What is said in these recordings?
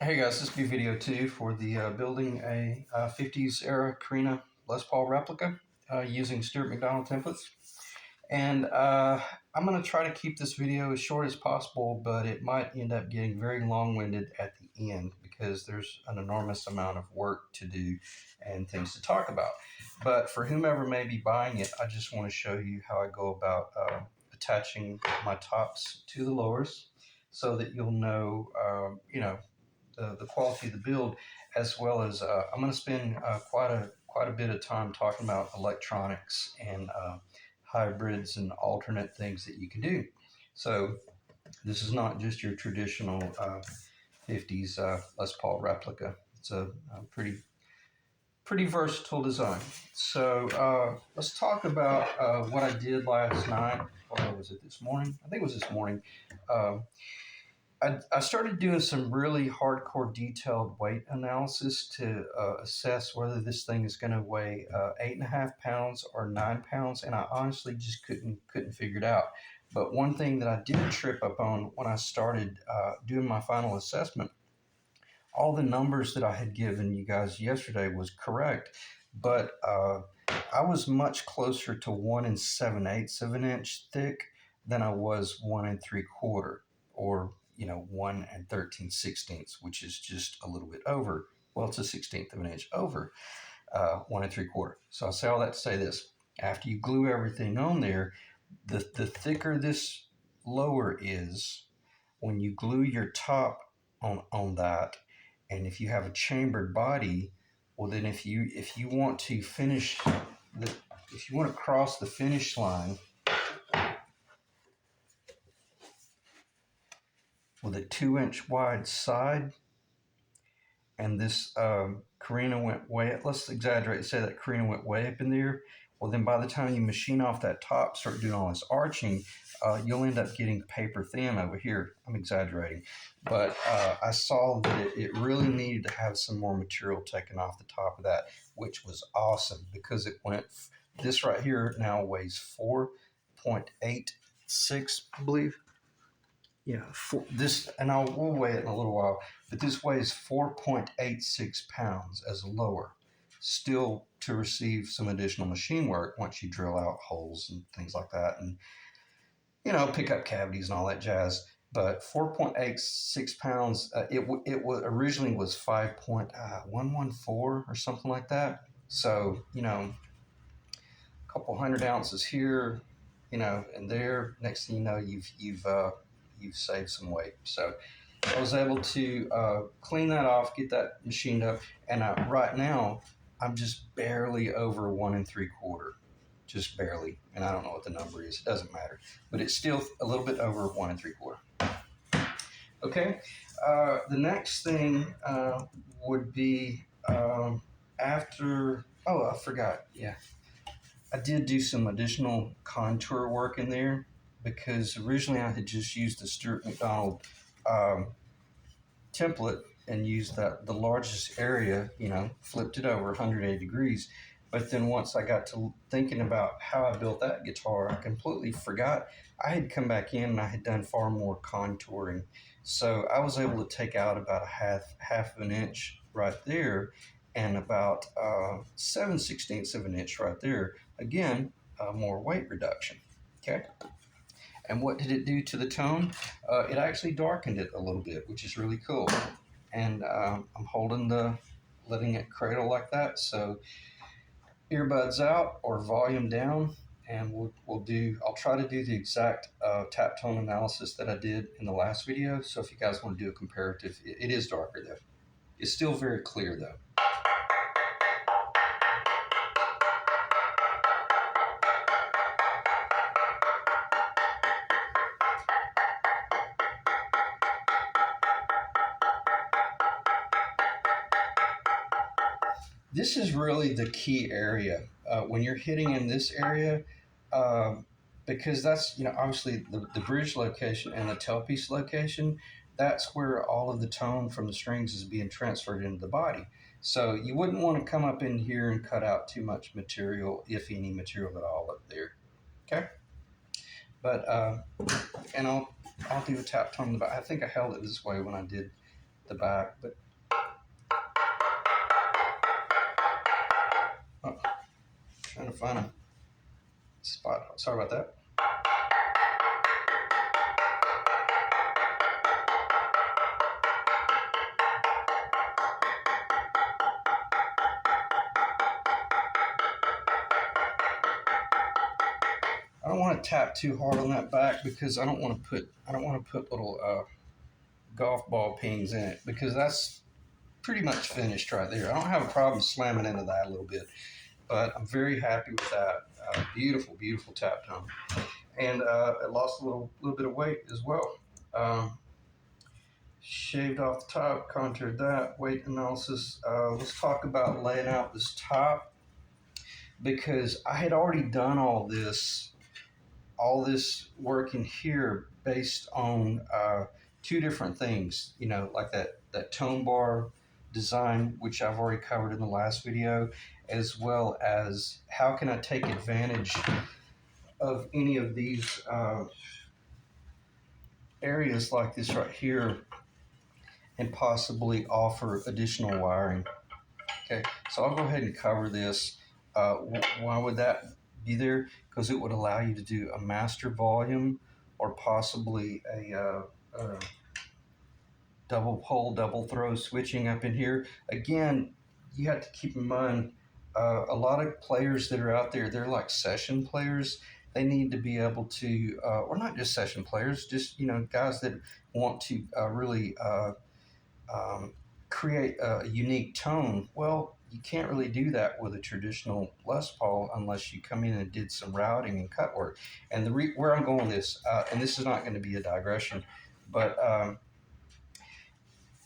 Hey guys, this will be video 2 for the building a 50s era Korina Les Paul replica using Stuart McDonald templates. And I'm going to try to keep this video as short as possible, but it might end up getting very long-winded at the end because there's an enormous amount of work to do and things to talk about. But for whomever may be buying it, I just want to show you how I go about attaching my tops to the lowers so that you'll know, the quality of the build, as well as I'm going to spend quite a bit of time talking about electronics and hybrids and alternate things that you can do. So this is not just your traditional 50s Les Paul replica. It's a pretty versatile design. So let's talk about what I did last night. Or was it this morning? I think it was this morning. Uh, I started doing some really hardcore detailed weight analysis to assess whether this thing is going to weigh 8.5 pounds or 9 pounds, and I honestly just couldn't figure it out. But one thing that I did trip up on when I started doing my final assessment, all the numbers that I had given you guys yesterday was correct, but I was much closer to 1 7/8 of an inch thick than I was 1 3/4, or 1 13/16, which is just a little bit over. Well, it's a 16th of an inch over 1 3/4. So I say all that to say this: after you glue everything on there, the thicker this lower is, when you glue your top on that, and if you have a chambered body, well then if you want to finish the if you want to cross the finish line with a 2 inch wide side, and this Korina went way, let's exaggerate and say that Korina went way up in there, well then by the time you machine off that top, start doing all this arching, you'll end up getting paper thin over here. I'm exaggerating, but I saw that it really needed to have some more material taken off the top of that, which was awesome because it went, this right here now weighs 4.86, I believe. Yeah, this, and we'll weigh it in a little while, but this weighs 4.86 pounds as a lower, still to receive some additional machine work once you drill out holes and things like that, and pick up cavities and all that jazz. But 4.86 pounds, originally was 5.114 or something like that. So a couple hundred ounces here, and there. Next thing you know, you've saved some weight. So I was able to clean that off, get that machined up, and right now I'm just barely over 1 3/4, just barely. And I don't know what the number is; it doesn't matter, but it's still a little bit over 1 3/4. Okay, the next thing would be after. Oh, I forgot. Yeah, I did do some additional contour work in there because originally I had just used the Stuart McDonald um, template and used the largest area, flipped it over 180 degrees. But then once I got to thinking about how I built that guitar, I completely forgot I had come back in and I had done far more contouring. So I was able to take out about a half of an inch right there and about 7/16 of an inch right there. Again, more weight reduction. Okay. And what did it do to the tone? It actually darkened it a little bit, which is really cool. And I'm letting it cradle like that. So earbuds out or volume down, and I'll try to do the exact tap tone analysis that I did in the last video. So if you guys want to do a comparative, it is darker though. It's still very clear though. This is really the key area when you're hitting in this area, because that's obviously the bridge location and the tailpiece location. That's where all of the tone from the strings is being transferred into the body. So you wouldn't want to come up in here and cut out too much material, if any material at all, up there. Okay, but and I'll do a tap tone. I think I held it this way when I did the back, but oh, trying to find a spot. Sorry about that. I don't want to tap too hard on that back because I don't want to put little golf ball pings in it because that's pretty much finished right there. I don't have a problem slamming into that a little bit, but I'm very happy with that. Beautiful, beautiful tap tone, and it lost a little bit of weight as well. Um, Shaved off the top, contoured that. Weight analysis. Let's talk about laying out this top because I had already done all this work in here based on two different things. You know, like that tone bar design, which I've already covered in the last video, as well as how can I take advantage of any of these areas like this right here and possibly offer additional wiring. Okay, so I'll go ahead and cover this. Why would that be there? Because it would allow you to do a master volume or possibly a double pole, double throw switching up in here. Again, you have to keep in mind a lot of players that are out there, they're like session players. They need to be able to, or not just session players, just guys that want to really create a unique tone. Well, you can't really do that with a traditional Les Paul unless you come in and did some routing and cut work. And where I'm going with this, and this is not going to be a digression, but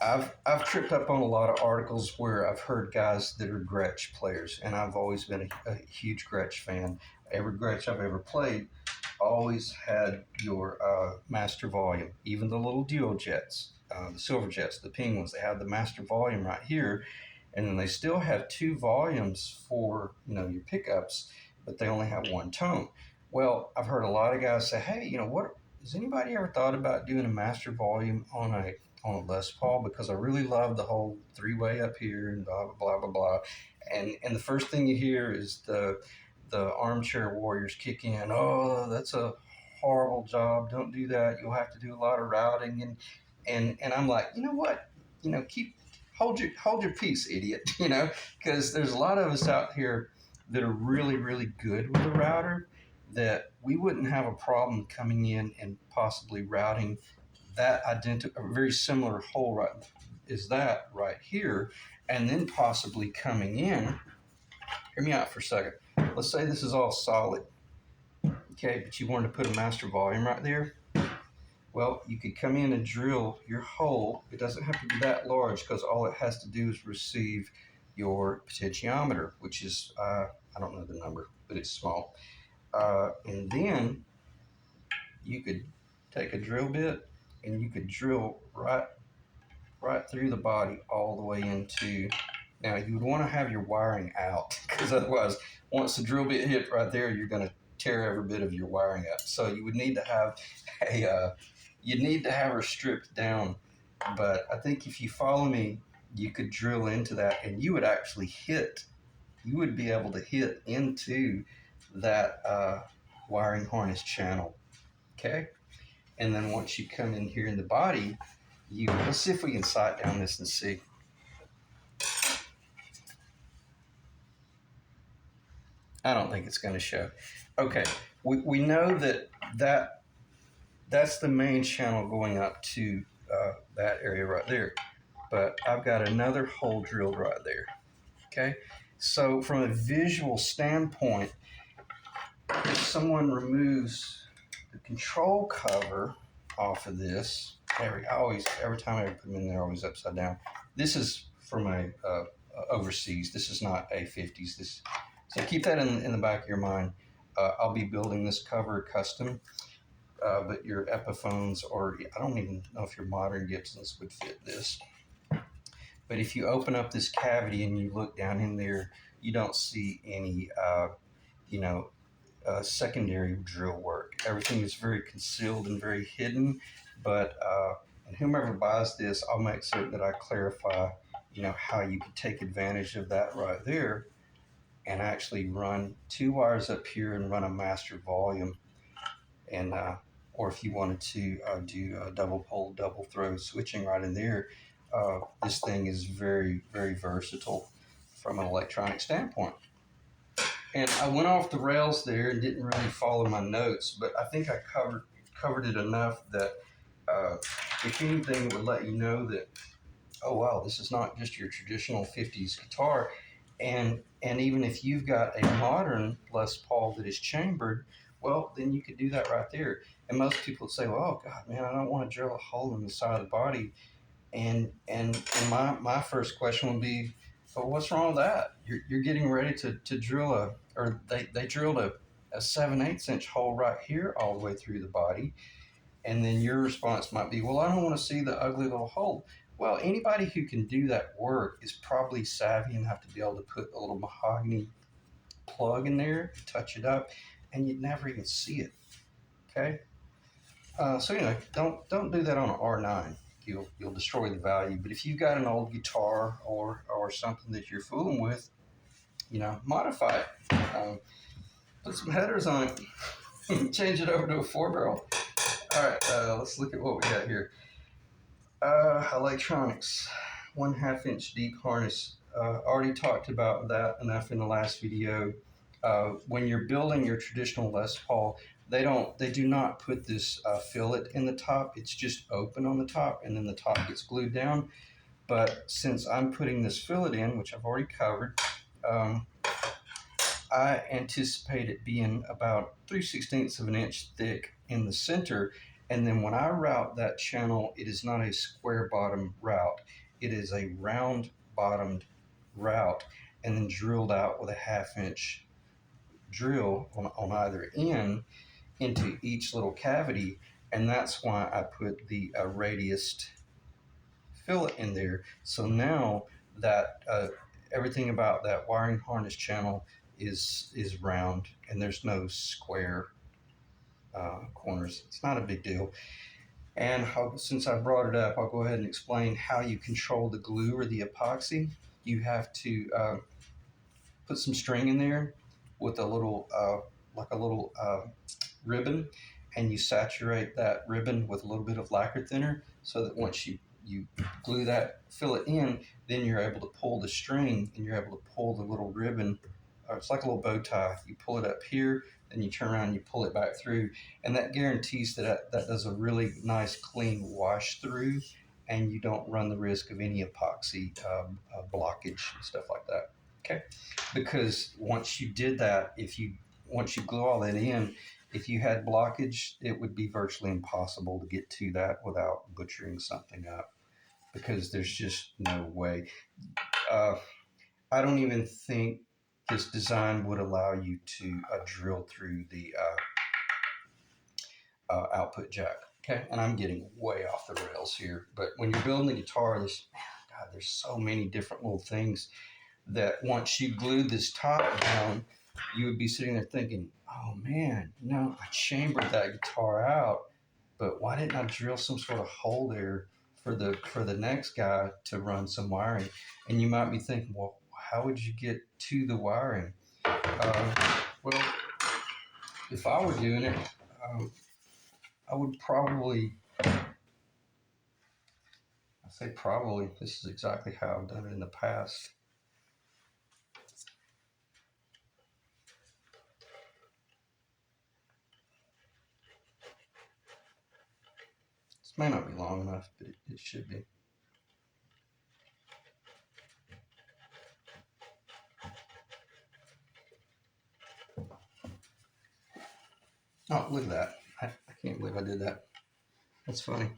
I've tripped up on a lot of articles where I've heard guys that are Gretsch players, and I've always been a huge Gretsch fan. Every Gretsch I've ever played always had your master volume, even the little duo jets, the silver jets, the penguins. They have the master volume right here, and then they still have two volumes for your pickups, but they only have one tone. Well, I've heard a lot of guys say, "Hey, what has anybody ever thought about doing a master volume on a Les Paul because I really love the whole three-way up here and blah blah blah blah blah." And the first thing you hear is the armchair warriors kick in. Oh, that's a horrible job. Don't do that. You'll have to do a lot of routing and I'm like, you know what? Keep hold your peace, idiot. Because there's a lot of us out here that are really really good with the router that we wouldn't have a problem coming in and possibly routing that identical, a very similar hole right is that right here, and then possibly coming in. Hear me out for a second. Let's say this is all solid, okay, but you wanted to put a master volume right there. Well, you could come in and drill your hole. It doesn't have to be that large because all it has to do is receive your potentiometer, which is I don't know the number, but it's small. And then you could take a drill bit and you could drill right through the body all the way into. Now you would want to have your wiring out because otherwise, once the drill bit hit right there, you're going to tear every bit of your wiring up. So you would need to have her stripped down. But I think if you follow me, you could drill into that, and you would actually hit. You would be able to hit into that wiring harness channel. Okay. And then once you come in here in the body, let's see if we can sight down this and see. I don't think it's going to show. Okay, we know that's the main channel going up to that area right there. But I've got another hole drilled right there. Okay, so from a visual standpoint, if someone removes the control cover off of this, every time I put them in there, always upside down. This is for my overseas. This is not A50s. So keep that in the back of your mind. I'll be building this cover custom, but your Epiphones, or I don't even know if your modern Gibsons would fit this. But if you open up this cavity and you look down in there, you don't see any, secondary drill work. Everything is very concealed and very hidden, but And whomever buys this, I'll make certain that I clarify, how you can take advantage of that right there and actually run 2 wires up here and run a master volume. And or if you wanted to do a double pole, double throw switching right in there, this thing is very, very versatile from an electronic standpoint. And I went off the rails there and didn't really follow my notes, but I think I covered it enough that if anything, it would let you know that, oh wow, this is not just your traditional 50s guitar. And even if you've got a modern Les Paul that is chambered, well, then you could do that right there. And most people would say, well, oh God, man, I don't want to drill a hole in the side of the body. And my first question would be, well, what's wrong with that? You're getting ready to drill they drilled a 7/8 inch hole right here all the way through the body. And then your response might be, well, I don't want to see the ugly little hole. Well, anybody who can do that work is probably savvy enough to be able to put a little mahogany plug in there, touch it up, and you'd never even see it. Okay. So don't do that on an R9. You'll destroy the value. But if you've got an old guitar or something that you're fooling with, modify it. Put some headers on it. Change it over to a 4-barrel. All right, let's look at what we got here. Electronics, 1/2 inch deep harness. Already talked about that enough in the last video. When you're building your traditional Les Paul, they do not put this fillet in the top. It's just open on the top, and then the top gets glued down. But since I'm putting this fillet in, which I've already covered, I anticipate it being about 3/16 of an inch thick in the center. And then when I route that channel, it is not a square bottom route. It is a round bottomed route and then drilled out with a 1/2 inch drill on either end into each little cavity. And that's why I put the radiused fillet in there. So now that everything about that wiring harness channel is round and there's no square corners. It's not a big deal. And since I brought it up, I'll go ahead and explain how you control the glue or the epoxy. You have to put some string in there with a little ribbon, and you saturate that ribbon with a little bit of lacquer thinner so that once you glue that fillet in, then you're able to pull the string and you're able to pull the little ribbon. It's like a little bow tie. You pull it up here, then you turn around and you pull it back through, and that guarantees that does a really nice clean wash through, and you don't run the risk of any epoxy blockage and stuff like that. Okay, because once you did that, once you glue all that in, if you had blockage, it would be virtually impossible to get to that without butchering something up, because there's just no way. I don't even think this design would allow you to drill through the output jack. Okay, and I'm getting way off the rails here, but when you're building a guitar, there's so many different little things that once you glue this top down, you would be sitting there thinking, oh man, I chambered that guitar out, but why didn't I drill some sort of hole there for the next guy to run some wiring? And you might be thinking, well, how would you get to the wiring? Well, if I were doing it, I would probably, this is exactly how I've done it in the past. This may not be long enough, but it should be. Oh, look at that. I can't believe I did that. That's funny.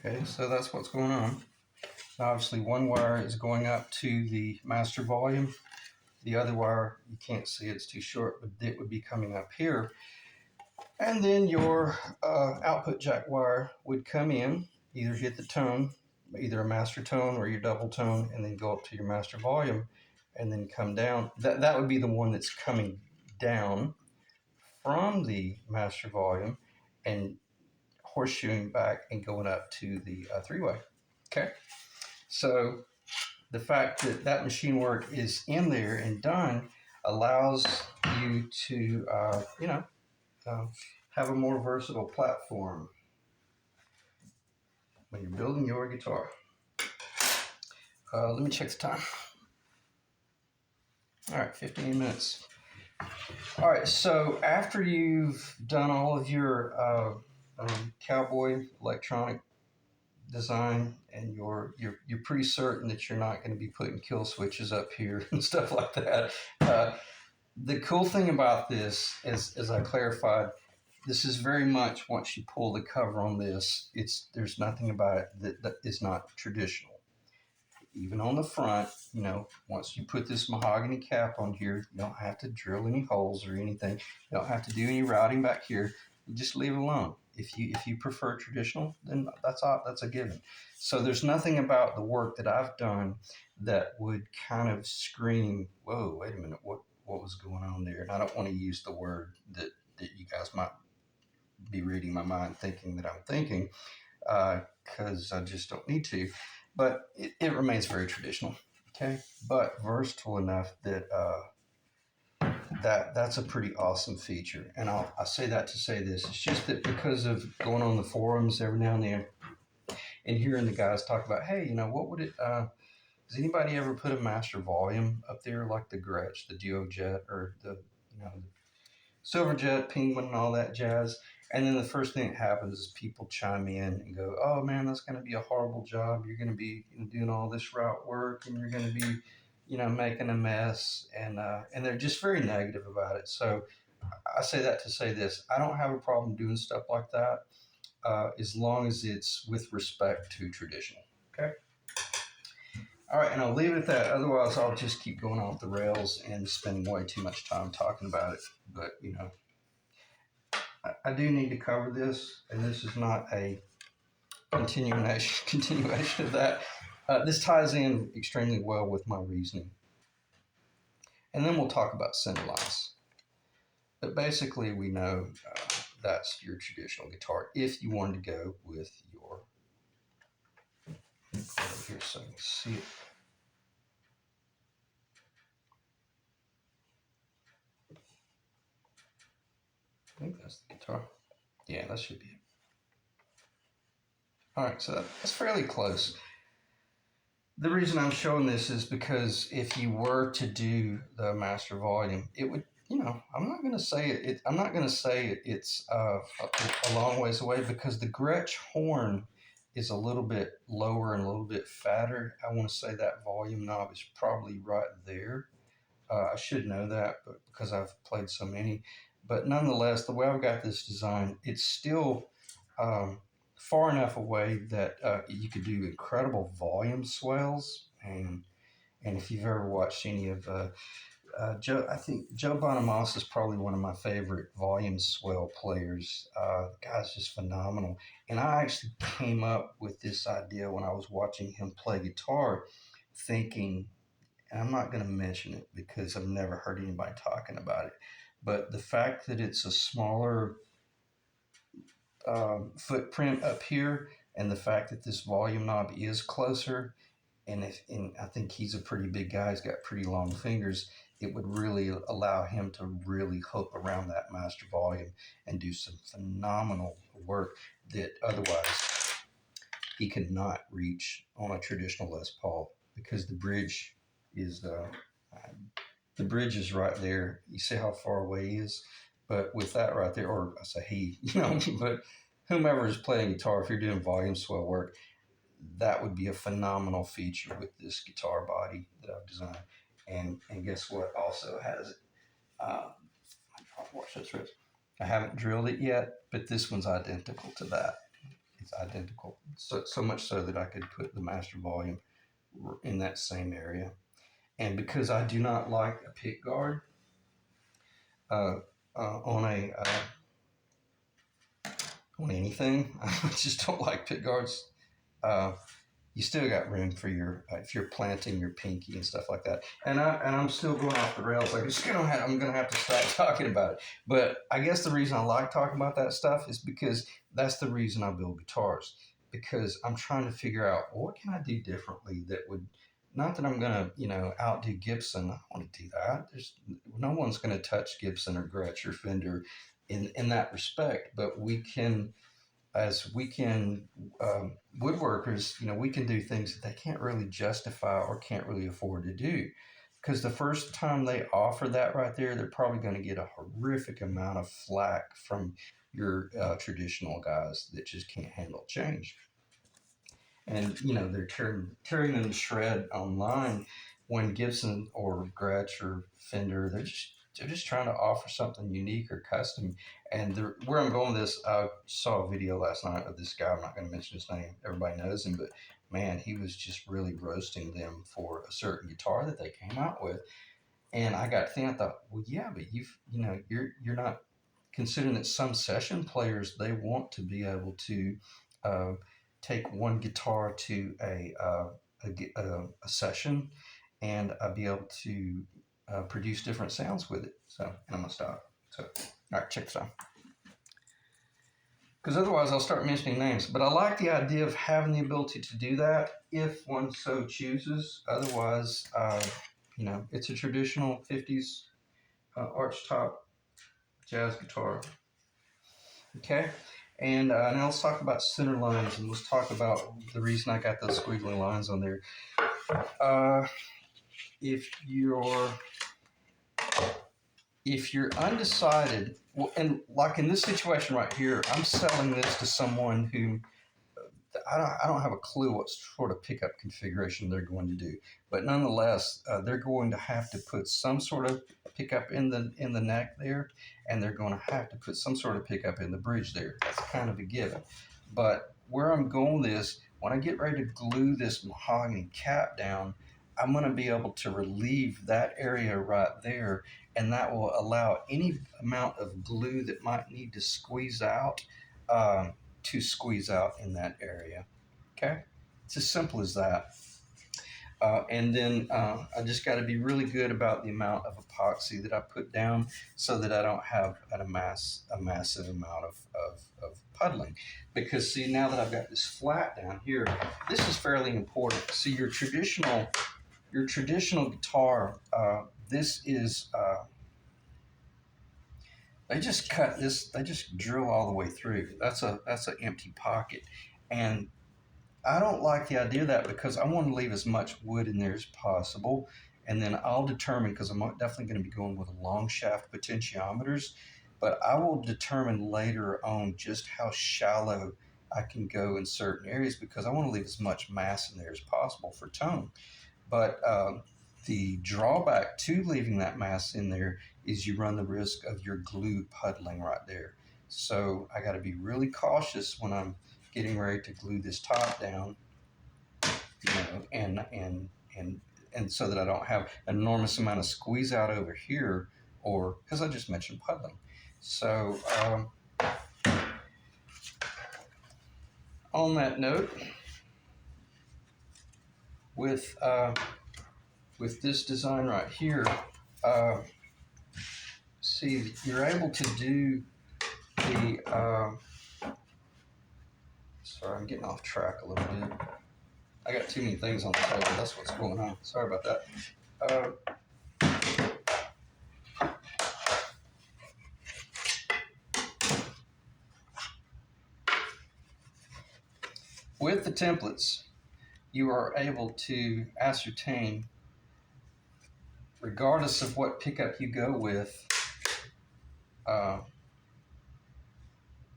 Okay, so that's what's going on. Obviously, one wire is going up to the master volume. The other wire, you can't see, it's too short, but it would be coming up here. And then your output jack wire would come in, either hit the tone, either a master tone or your double tone, and then go up to your master volume and then come down. That would be the one that's coming down from the master volume and horseshoeing back and going up to the three-way. Okay, so the fact that that machine work is in there and done allows you to, uh, have a more versatile platform when you're building your guitar. Let me check the time. All right, 15 minutes. All right, so after you've done all of your cowboy electronic design and you're pretty certain that you're not going to be putting kill switches up here and stuff like that. The cool thing about this, as I clarified, this is very much once you pull the cover on this, there's nothing about it that is not traditional. Even on the front, once you put this mahogany cap on here, you don't have to drill any holes or anything. You don't have to do any routing back here. You just leave it alone. If you prefer traditional, then that's a given. So there's nothing about the work that I've done that would kind of scream, "Whoa, wait a minute, what was going on there?" And I don't want to use the word that you guys might be reading my mind thinking that I'm thinking, because I just don't need to. But it remains very traditional, okay? But versatile enough that that's a pretty awesome feature. And I say that to say this. It's just that because of going on the forums every now and then and hearing the guys talk about, hey, what would it, does anybody ever put a master volume up there like the Gretsch, the Duo Jet, or the Silverjet, Penguin, and all that jazz? And then the first thing that happens is people chime in and go, "Oh man, that's going to be a horrible job. You're going to be doing all this route work, and you're going to be, making a mess." And they're just very negative about it. So I say that to say this: I don't have a problem doing stuff like that, as long as it's with respect to traditional. Okay. All right, and I'll leave it at that. Otherwise, I'll just keep going off the rails and spending way too much time talking about it. But I do need to cover this, and this is not a continuation of that. This ties in extremely well with my reasoning. And then we'll talk about center lines. But basically, we know that's your traditional guitar if you wanted to go with your. Let me put it here so you can see it. I think that's the guitar. Yeah, that should be it. All right, so that's fairly close. The reason I'm showing this is because if you were to do the master volume, it would, I'm not going to say it. I'm not going to say it's a long ways away because the Gretsch horn is a little bit lower and a little bit fatter. I want to say that volume knob is probably right there. I should know that, but because I've played so many. But nonetheless, the way I've got this design, it's still far enough away that you could do incredible volume swells. And if you've ever watched any of Joe, I think Joe Bonamassa is probably one of my favorite volume swell players. The guy's just phenomenal. And I actually came up with this idea when I was watching him play guitar, thinking, and I'm not going to mention it because I've never heard anybody talking about it, but the fact that it's a smaller footprint up here and the fact that this volume knob is closer, and I think he's a pretty big guy, he's got pretty long fingers, it would really allow him to really hook around that master volume and do some phenomenal work that otherwise he could not reach on a traditional Les Paul because the bridge is right there. You see how far away he is, but with that right there, or I say he, but whomever is playing guitar, if you're doing volume swell work, that would be a phenomenal feature with this guitar body that I've designed. And guess what? Also has it. Watch this, Rich. I haven't drilled it yet, but this one's identical to that. It's identical. So much so that I could put the master volume in that same area. And because I do not like a pick guard on a on anything. I just don't like pick guards. Uh, you still got room for your if you're planting your pinky and stuff like that. And I'm still going off the rails. Like I'm gonna have to stop talking about it. But I guess the reason I like talking about that stuff is because that's the reason I build guitars. Because I'm trying to figure out, well, what can I do differently that would, not that I'm gonna outdo Gibson. I don't want to do that. There's no one's gonna touch Gibson or Gretsch or Fender in that respect. But we can, as weekend woodworkers, we can do things that they can't really justify or can't really afford to do. Because the first time they offer that right there, they're probably going to get a horrific amount of flack from your traditional guys that just can't handle change. And they're tearing them to shred online when Gibson or Gretsch or Fender, they're just trying to offer something unique or custom. And where I'm going with this, I saw a video last night of this guy. I'm not going to mention his name. Everybody knows him, but man, he was just really roasting them for a certain guitar that they came out with. And I got to think, I thought, well, yeah, but you're not considering that some session players, they want to be able to uh, take one guitar to a session and be able to produce different sounds with it. So, and I'm gonna stop. So, all right, check this out. Because otherwise, I'll start mentioning names. But I like the idea of having the ability to do that if one so chooses. Otherwise, it's a traditional '50s archtop jazz guitar. Okay, and now let's talk about center lines, and let's talk about the reason I got those squiggly lines on there. Uh, if you're undecided, well, and like in this situation right here, I'm selling this to someone who I don't have a clue what sort of pickup configuration they're going to do, but nonetheless, they're going to have to put some sort of pickup in the neck there, and they're going to have to put some sort of pickup in the bridge there. That's kind of a given. But where I'm going with this, when I get ready to glue this mahogany cap down, I'm going to be able to relieve that area right there, and that will allow any amount of glue that might need to squeeze out. To squeeze out in that area. Okay, it's as simple as that. And then I just got to be really good about the amount of epoxy that I put down so that I don't have a massive amount of puddling. Because see, now that I've got this flat down here, this is fairly important. See, your traditional guitar, this is they just cut this. They just drill all the way through. That's an empty pocket, and I don't like the idea of that because I want to leave as much wood in there as possible, and then I'll determine, because I'm definitely going to be going with long shaft potentiometers, but I will determine later on just how shallow I can go in certain areas because I want to leave as much mass in there as possible for tone. But the drawback to leaving that mass in there is you run the risk of your glue puddling right there. So I got to be really cautious when I'm getting ready to glue this top down, and so that I don't have an enormous amount of squeeze out over here, or because I just mentioned puddling. So on that note, with this design right here, see, you're able to do the, sorry, I'm getting off track a little bit. I got too many things on the table. That's what's going on. Sorry about that. With the templates, you are able to ascertain, regardless of what pickup you go with,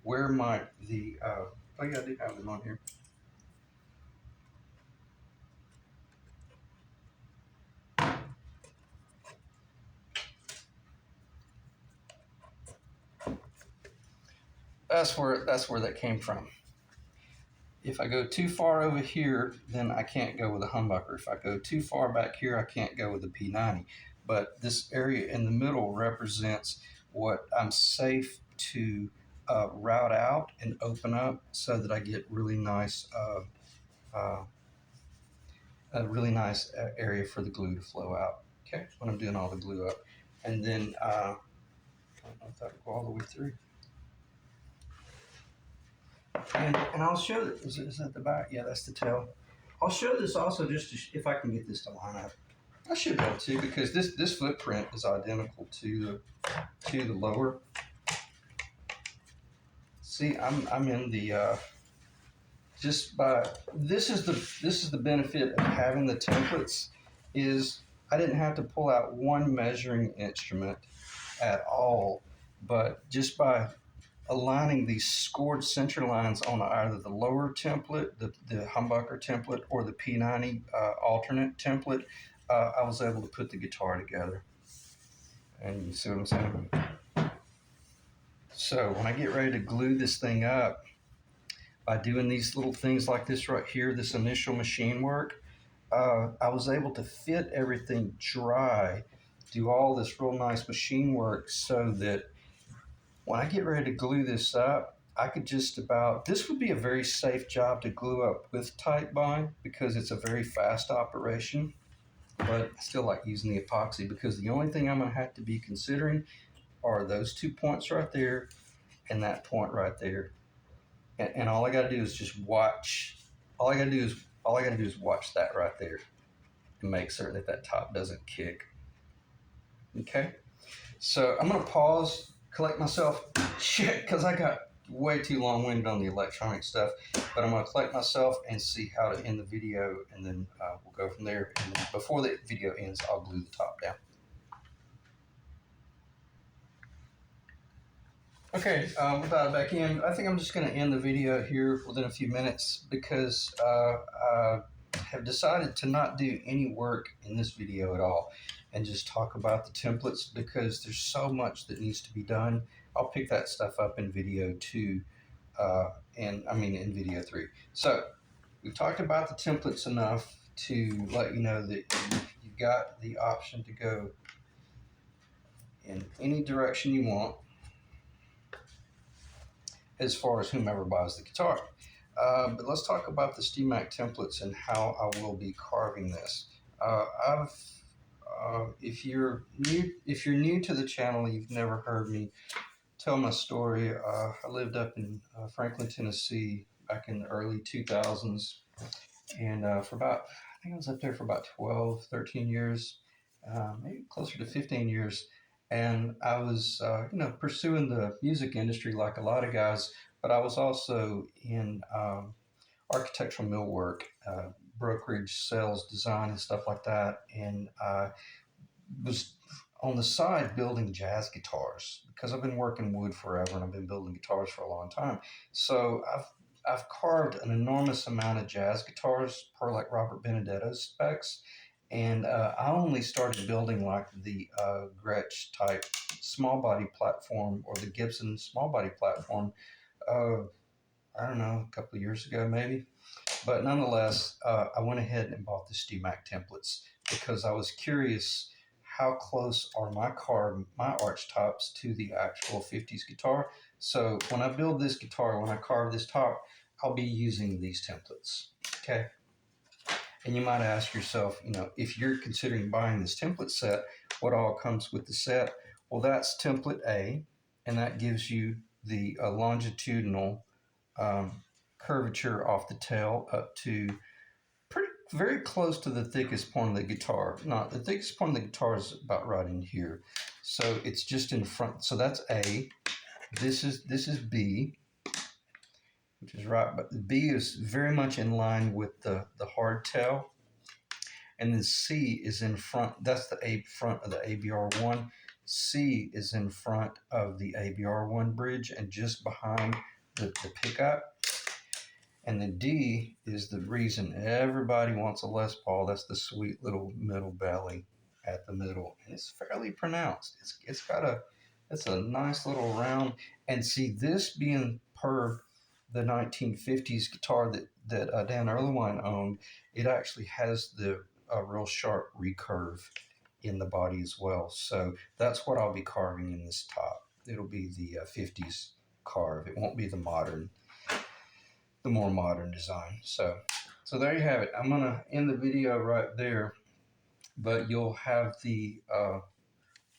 where might the, oh yeah, I do have them on here. That's where that came from. If I go too far over here, then I can't go with a humbucker. If I go too far back here, I can't go with the P90. But this area in the middle represents what I'm safe to route out and open up so that I get a really nice area for the glue to flow out. Okay, when I'm doing all the glue up, and then I don't know if that'll go all the way through. And I'll show it. Is that the back? Yeah, that's the tail. I'll show this also just if I can get this to line up. I should be able to because this footprint is identical to the lower. See, I'm in the just by this is the benefit of having the templates is I didn't have to pull out one measuring instrument at all, but just by aligning these scored center lines on either the lower template, the humbucker template, or the P90 alternate template, I was able to put the guitar together. And you see what I'm saying? So when I get ready to glue this thing up, by doing these little things like this right here, this initial machine work, I was able to fit everything dry, do all this real nice machine work so that when I get ready to glue this up, I could just about, this would be a very safe job to glue up with tight bind because it's a very fast operation, but I still like using the epoxy because the only thing I'm going to have to be considering are those 2 points right there and that point right there. And all I got to do is just watch, all I got to do is watch that right there and make certain that that top doesn't kick. Okay. So I'm going to pause, collect myself, shit, because I got way too long-winded on the electronic stuff, but I'm going to collect myself and see how to end the video, and then we'll go from there. And then before the video ends, I'll glue the top down. Okay, without it back in, I think I'm just going to end the video here within a few minutes because I have decided to not do any work in this video at all and just talk about the templates because there's so much that needs to be done. I'll pick that stuff up in video 2 and I mean in video 3. So we've talked about the templates enough to let you know that you've got the option to go in any direction you want as far as whomever buys the guitar. But let's talk about the StewMac templates and how I will be carving this. If you're new to the channel, you've never heard me tell my story. I lived up in Franklin, Tennessee back in the early 2000s, and for about, I think I was up there for about 12, 13 years, maybe closer to 15 years. And I was, pursuing the music industry like a lot of guys, but I was also in architectural millwork, brokerage, sales, design, and stuff like that. And I was on the side building jazz guitars because I've been working wood forever and I've been building guitars for a long time. So I've carved an enormous amount of jazz guitars per like Robert Benedetto's specs. And I only started building like the Gretsch type small body platform or the Gibson small body platform, I don't know, a couple of years ago maybe. But nonetheless, I went ahead and bought the StewMac templates because I was curious how close are my arch tops to the actual 50s guitar. So when I build this guitar, when I carve this top, I'll be using these templates. Okay. And you might ask yourself, if you're considering buying this template set, what all comes with the set? Well, that's template A, and that gives you the longitudinal curvature off the tail up to very close to the thickest point of the guitar. Not the thickest point of the guitar is about right in here. So it's just in front. So that's A. This is B, which is right, but B is very much in line with the hard tail. And then C is in front. That's the A front of the ABR1. C is in front of the ABR1 bridge and just behind the pickup. And then D is the reason everybody wants a Les Paul. That's the sweet little middle belly at the middle. And it's fairly pronounced. It's a nice little round. And see, this being per the 1950s guitar that Dan Erlewine owned, it actually has a real sharp recurve in the body as well. So that's what I'll be carving in this top. It'll be the 50s carve. It won't be the more modern design. So there you have it. I'm gonna end the video right there, but you'll have the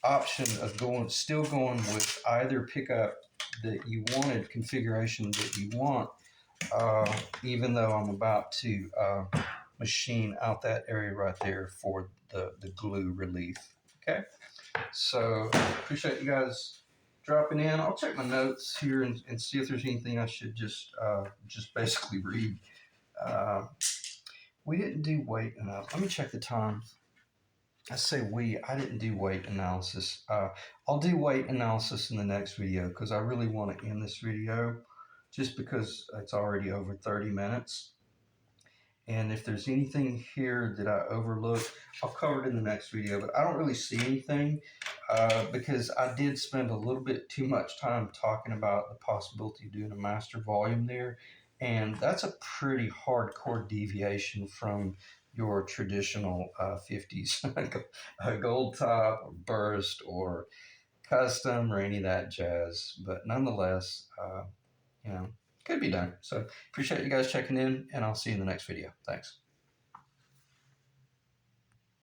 option of still going with either pickup that you wanted, configuration that you want, even though I'm about to machine out that area right there for the glue relief. Okay, so appreciate you guys dropping in. I'll check my notes here and see if there's anything I should just basically read. We didn't do weight enough. Let me check the time. I say we. I didn't do weight analysis. I'll do weight analysis in the next video because I really want to end this video just because it's already over 30 minutes. And if there's anything here that I overlooked, I'll cover it in the next video. But I don't really see anything because I did spend a little bit too much time talking about the possibility of doing a master volume there. And that's a pretty hardcore deviation from your traditional 50s gold top or burst or custom or any of that jazz. But nonetheless, could be done. So appreciate you guys checking in, and I'll see you in the next video. Thanks.